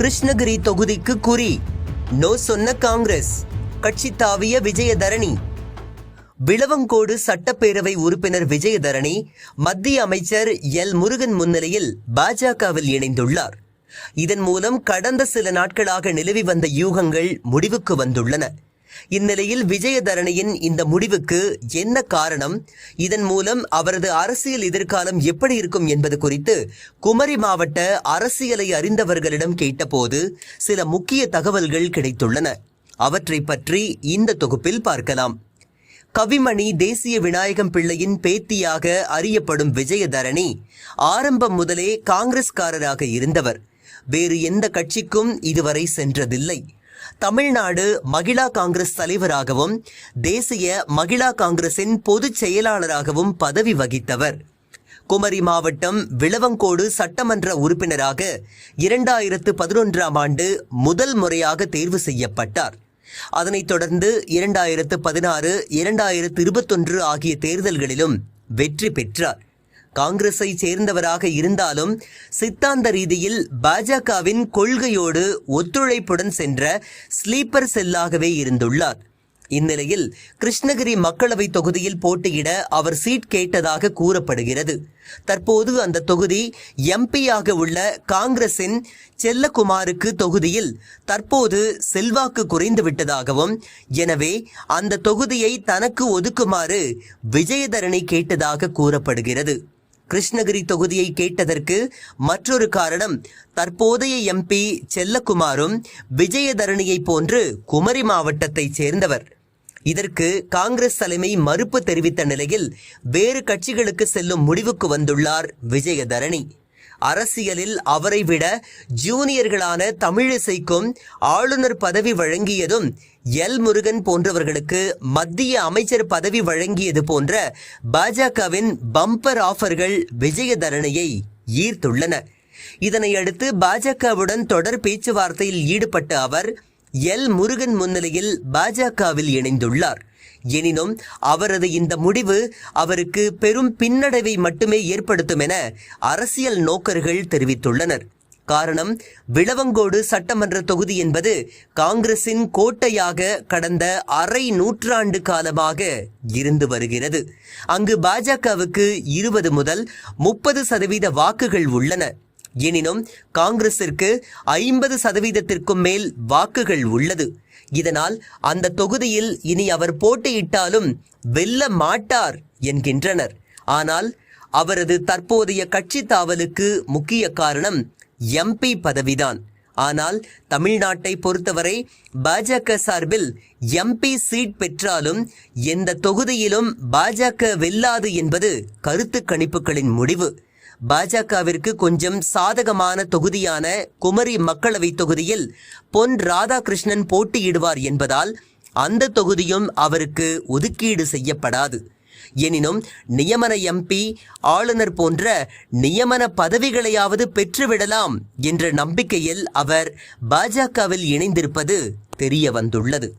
கிருஷ்ணகிரி தொகுதிக்கு குறி நோ சொன்ன காங்கிரஸ், கட்சி தாவிய விஜயதரணி. விளவங்கோடு சட்டப்பேரவை உறுப்பினர் விஜயதரணி மத்திய அமைச்சர் எல் முருகன் முன்னிலையில் பாஜகவில் இணைந்துள்ளார். இதன் மூலம் கடந்த சில நாட்களாக நிலவி வந்த யூகங்கள் முடிவுக்கு வந்துள்ளன. இந்நிலையில் விஜயதரணியின் இந்த முடிவுக்கு என்ன காரணம், இதன் மூலம் அவரது அரசியல் எதிர்காலம் எப்படி இருக்கும் என்பது குறித்து குமரி மாவட்ட அரசியலை அறிந்தவர்களிடம் கேட்டபோது சில முக்கிய தகவல்கள் கிடைத்துள்ளன. அவற்றை பற்றி இந்த தொகுப்பில் பார்க்கலாம். கவிமணி தேசிய விநாயகம் பிள்ளையின் பேத்தியாக அறியப்படும் விஜயதரணி ஆரம்பம் முதலே காங்கிரஸ்காரராக இருந்தவர். வேறு எந்த கட்சிக்கும் இதுவரை சென்றதில்லை. தமிழ்நாடு மகிழா காங்கிரஸ் தலைவராகவும் தேசிய மகிழா காங்கிரசின் பொதுச் செயலாளராகவும் பதவி வகித்தவர். குமரி மாவட்டம் விளவங்கோடு சட்டமன்ற உறுப்பினராக 2011ஆம் ஆண்டு முதல் முறையாக தேர்வு செய்யப்பட்டார். அதனைத் தொடர்ந்து 2016, 2021 ஆகிய தேர்தல்களிலும் வெற்றி பெற்றார். காங்கிரஸை சேர்ந்தவராக இருந்தாலும் சித்தாந்த ரீதியில் பாஜகவின் கொள்கையோடு ஒத்துழைப்புடன் சென்ற ஸ்லீப்பர் செல்லாகவே இருந்துள்ளார். இந்நிலையில் கிருஷ்ணகிரி மக்களவை தொகுதியில் போட்டியிட அவர் சீட் கேட்டதாக கூறப்படுகிறது. தற்போது அந்த தொகுதி எம்பியாக உள்ள காங்கிரசின் செல்லகுமாருக்கு தொகுதியில் தற்போது செல்வாக்கு குறைந்து விட்டதாகவும், எனவே அந்த தொகுதியை தனக்கு ஒதுக்குமாறு விஜயதரணி கேட்டதாக கூறப்படுகிறது. கிருஷ்ணகிரி தொகுதியை கேட்டதற்கு மற்றொரு காரணம், தற்போதைய எம்பி செல்லகுமாரும் விஜயதரணியை போன்று குமரி மாவட்டத்தைச் சேர்ந்தவர். இதற்கு காங்கிரஸ் தலைமை மறுப்பு தெரிவித்த நிலையில் வேறு கட்சிகளுக்கு செல்லும் முடிவுக்கு வந்துள்ளார் விஜயதரணி. அரசியலில் அவரை விட ஜூனியர்களான தமிழிசைக்கும் ஆளுநர் பதவி வழங்கியதும், எல் முருகன் போன்றவர்களுக்கு மத்திய அமைச்சர் பதவி வழங்கியது போன்ற பாஜகவின் பம்பர் ஆஃபர்கள் விஜயதரணியை ஈர்த்துள்ளன. இதனையடுத்து பாஜகவுடன் தொடர் பேச்சுவார்த்தையில் ஈடுபட்ட அவர் எல் முருகன் முன்னிலையில் பாஜகவில் இணைந்துள்ளார். எனினும் அவரது இந்த முடிவு அவருக்கு பெரும் பின்னடைவை மட்டுமே ஏற்படுத்தும் என அரசியல் நோக்கர்கள் தெரிவித்துள்ளனர். காரணம், விளவங்கோடு சட்டமன்ற தொகுதி என்பது காங்கிரசின் கோட்டையாக கடந்த அரை நூற்றாண்டு காலமாக இருந்து வருகிறது. அங்கு பாஜகவுக்கு 20 முதல் 30% வாக்குகள் உள்ளன. எனினும் காங்கிரசிற்கு 50%த்திற்கும் மேல் வாக்குகள் உள்ளது. இதனால் அந்த தொகுதியில் இனி அவர் போட்டியிட்டாலும் வெல்ல மாட்டார் என்கின்றனர். ஆனால் அவரது தற்போதைய கட்சி தாவலுக்கு முக்கிய காரணம் எம்பி பதவிதான். ஆனால் தமிழ்நாட்டை பொறுத்தவரை பாஜக சார்பில் எம்பி சீட் பெற்றாலும் எந்த தொகுதியிலும் பாஜக வெல்லாது என்பது கருத்து கணிப்புகளின் முடிவு. பாஜகவிற்கு கொஞ்சம் சாதகமான தொகுதியான குமரி மக்களவை தொகுதியில் பொன் ராதாகிருஷ்ணன் போட்டியிடுவார் என்பதால் அந்த தொகுதியும் அவருக்கு ஒதுக்கீடு செய்யப்படாது. எனினும் நியமன எம்பி, ஆளுநர் போன்ற நியமன பதவிகளையாவது பெற்றுவிடலாம் என்ற நம்பிக்கையில் அவர் பாஜகவில் இணைந்திருப்பது தெரிய வந்துள்ளது.